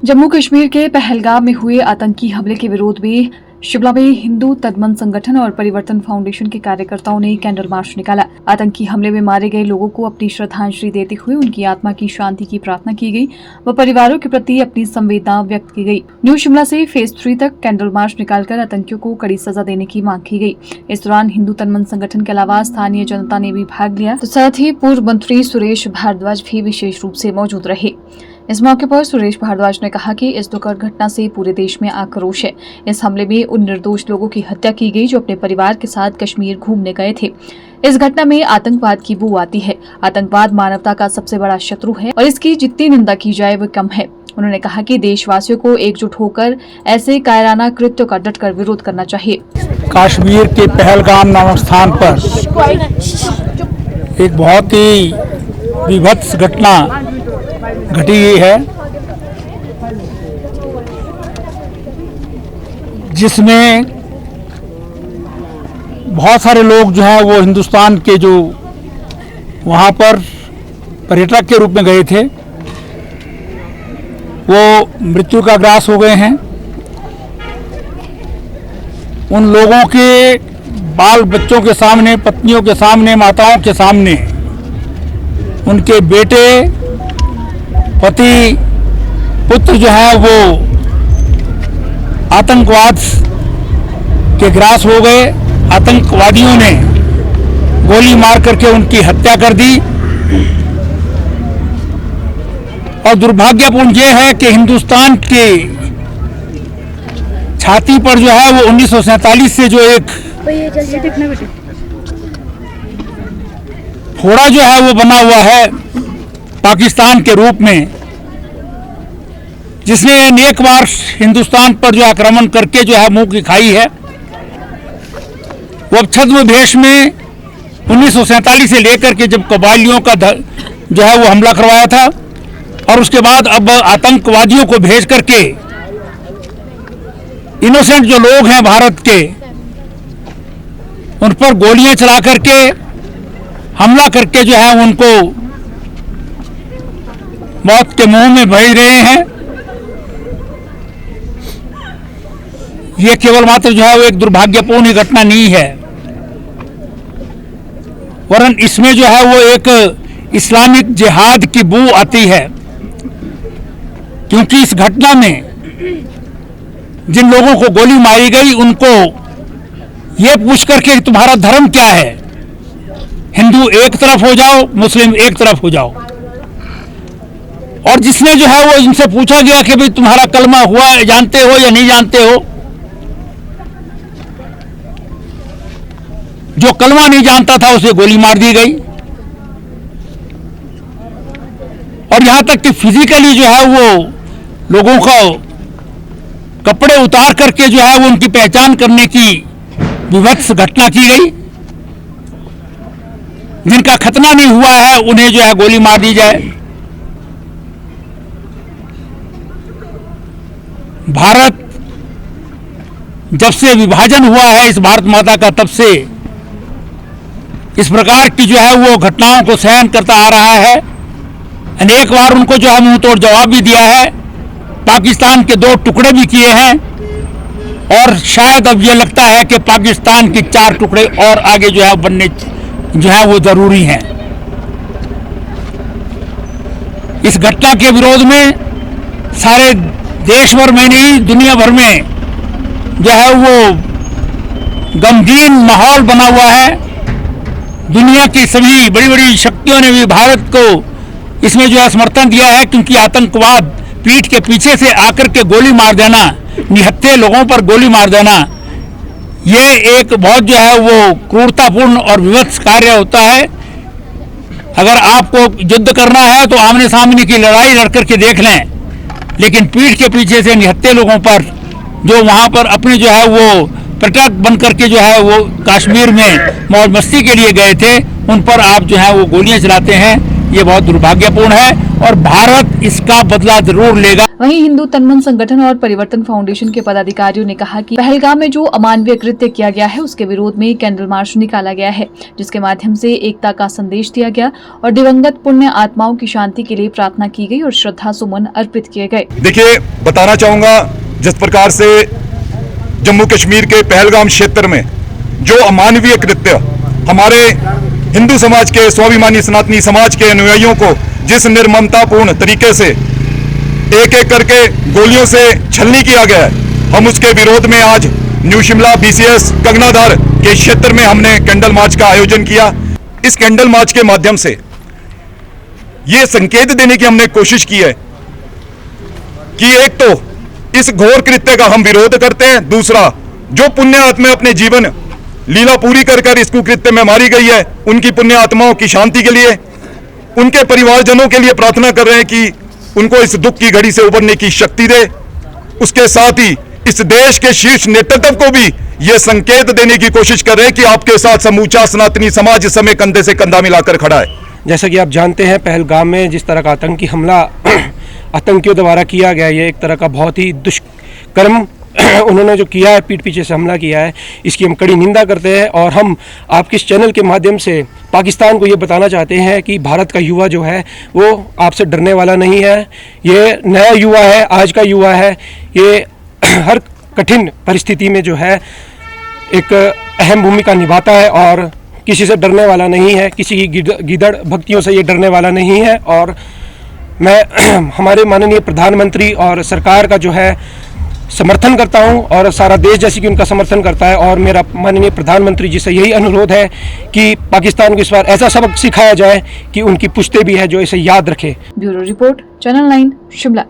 जम्मू कश्मीर के पहलगाम में हुए आतंकी हमले के विरोध में शिमला में हिंदू तदमन संगठन और परिवर्तन फाउंडेशन के कार्यकर्ताओं ने कैंडल मार्च निकाला। आतंकी हमले में मारे गए लोगों को अपनी श्रद्धांजलि देते हुए उनकी आत्मा की शांति की प्रार्थना की गई व परिवारों के प्रति अपनी संवेदना व्यक्त की गई। न्यू शिमला से फेज 3 तक कैंडल मार्च निकालकर आतंकियों को कड़ी सजा देने की मांग की गई। इस दौरान हिंदू तदमन संगठन के अलावा स्थानीय जनता ने भी भाग लिया, तो साथ ही पूर्व मंत्री सुरेश भारद्वाज भी विशेष रूप से मौजूद रहे। इस मौके पर सुरेश भारद्वाज ने कहा कि इस दुखद घटना से पूरे देश में आक्रोश है। इस हमले में उन निर्दोष लोगों की हत्या की गई जो अपने परिवार के साथ कश्मीर घूमने गए थे। इस घटना में आतंकवाद की बू आती है। आतंकवाद मानवता का सबसे बड़ा शत्रु है और इसकी जितनी निंदा की जाए वो कम है। उन्होंने कहा कि देशवासियों को एकजुट होकर ऐसे कायराना कृत्यों का डटकर विरोध करना चाहिए। कश्मीर के पहलगाम नामक स्थान पर एक बहुत ही विभत्स घटना घटी है, जिसमें बहुत सारे लोग जो हैं वो हिंदुस्तान के जो वहाँ पर पर्यटक के रूप में गए थे वो मृत्यु का ग्रास हो गए हैं। उन लोगों के बाल बच्चों के सामने, पत्नियों के सामने, माताओं के सामने उनके बेटे, पति, पुत्र जो है वो आतंकवाद के ग्रास हो गए। आतंकवादियों ने गोली मार करके उनकी हत्या कर दी। और दुर्भाग्यपूर्ण ये है कि हिंदुस्तान के छाती पर जो है वो 1947 से जो एक फोड़ा जो है वो बना हुआ है पाकिस्तान के रूप में, जिसने अनेक बार हिंदुस्तान पर जो आक्रमण करके जो है मुंह की खाई है। वो अब छद्मवेश में 1947 से लेकर के जब कबायलियों का जो है वो हमला करवाया था और उसके बाद अब आतंकवादियों को भेज करके इनोसेंट जो लोग हैं भारत के उन पर गोलियां चला करके हमला करके जो है उनको मौत के मुंह में भेज रहे हैं। ये केवल मात्र जो है वो एक दुर्भाग्यपूर्ण घटना नहीं है, वरन इसमें जो है वो एक इस्लामिक जिहाद की बू आती है। क्योंकि इस घटना में जिन लोगों को गोली मारी गई उनको ये पूछ करके तुम्हारा धर्म क्या है, हिंदू एक तरफ हो जाओ, मुस्लिम एक तरफ हो जाओ। और जिसने जो है वो इनसे पूछा गया कि भाई तुम्हारा कलमा हुआ जानते हो या नहीं जानते हो, जो कलमा नहीं जानता था उसे गोली मार दी गई। और यहां तक कि फिजिकली जो है वो लोगों को कपड़े उतार करके जो है वो उनकी पहचान करने की विभत्स घटना की गई। जिनका खतना नहीं हुआ है उन्हें जो है गोली मार दी जाए। भारत जब से विभाजन हुआ है इस भारत माता का, तब से इस प्रकार की जो है वो घटनाओं को सहन करता आ रहा है। अनेक बार उनको जो है मुंह तोड़ जवाब भी दिया है, पाकिस्तान के 2 टुकड़े भी किए हैं और शायद अब ये लगता है कि पाकिस्तान के 4 टुकड़े और आगे जो है बनने जो है वो जरूरी हैं। इस घटना के विरोध में सारे देश भर में नहीं दुनिया भर में जो है वो गमगीन माहौल बना हुआ है। दुनिया की सभी बड़ी बड़ी शक्तियों ने भी भारत को इसमें जो है समर्थन दिया है, क्योंकि आतंकवाद पीठ के पीछे से आकर के गोली मार देना, निहत्थे लोगों पर गोली मार देना, ये एक बहुत जो है वो क्रूरतापूर्ण और विभत्स कार्य होता है। अगर आपको युद्ध करना है तो आमने सामने की लड़ाई लड़ करके देख लें, लेकिन पीठ के पीछे से निहत्थे लोगों पर जो वहाँ पर अपने जो है वो पर्यटक बन करके जो है वो कश्मीर में मौज मस्ती के लिए गए थे, उन पर आप जो है वो गोलियां चलाते हैं, ये बहुत दुर्भाग्यपूर्ण है और भारत इसका बदला जरूर लेगा। वहीं हिंदू तनमन संगठन और परिवर्तन फाउंडेशन के पदाधिकारियों ने कहा कि पहलगाम में जो अमानवीय कृत्य किया गया है उसके विरोध में कैंडल मार्च निकाला गया है, जिसके माध्यम से एकता का संदेश दिया गया और दिवंगत पुण्य आत्माओं की शांति के लिए प्रार्थना की गई और श्रद्धा सुमन अर्पित किए गए। देखिए, बताना चाहूंगा, जिस प्रकार से जम्मू कश्मीर के पहलगाम क्षेत्र में जो अमानवीय कृत्य हमारे हिंदू समाज के स्वाभिमानी सनातनी समाज के अनुयायियों को जिस निर्ममतापूर्ण तरीके से एक एक करके गोलियों से छलनी किया गया है, हम उसके विरोध में आज न्यू शिमला BCS कंगनाधार के क्षेत्र में हमने कैंडल मार्च का आयोजन किया। इस कैंडल मार्च के माध्यम से ये संकेत देने की हमने कोशिश की है कि एक तो इस घोर कृत्य का हम विरोध करते हैं, दूसरा जो पुण्य आत्मा अपने जीवन लीला पूरी कर इस कुकृत्य में मारी गई है, उनकी पुण्य आत्माओं की शांति के लिए, उनके परिवारजनों के लिए प्रार्थना कर रहे हैं कि उनको इस दुख की घड़ी से उबरने की शक्ति दे। उसके साथ ही इस देश के शीर्ष नेतृत्व को भी ये संकेत देने की कोशिश कर रहे हैं कि आपके साथ समूचा सनातनी समाज इस समय कंधे से कंधा मिलाकर खड़ा है। जैसा कि आप जानते हैं, पहलगाम में जिस तरह का आतंकी हमला आतंकियों द्वारा किया गया, ये एक तरह का बहुत ही दुष्कर्म उन्होंने जो किया है, पीठ पीछे से हमला किया है, इसकी हम कड़ी निंदा करते हैं। और हम आपके इस चैनल के माध्यम से पाकिस्तान को ये बताना चाहते हैं कि भारत का युवा जो है वो आपसे डरने वाला नहीं है। ये नया युवा है, आज का युवा है, ये हर कठिन परिस्थिति में जो है एक अहम भूमिका निभाता है और किसी से डरने वाला नहीं है, किसी की गीदड़ भक्तियों से ये डरने वाला नहीं है। और मैं हमारे माननीय प्रधानमंत्री और सरकार का जो है समर्थन करता हूं और सारा देश जैसे कि उनका समर्थन करता है। और मेरा माननीय प्रधानमंत्री जी से यही अनुरोध है कि पाकिस्तान को इस बार ऐसा सबक सिखाया जाए कि उनकी पुश्ते भी है जो इसे याद रखे। Bureau report, channel 9 Shimla.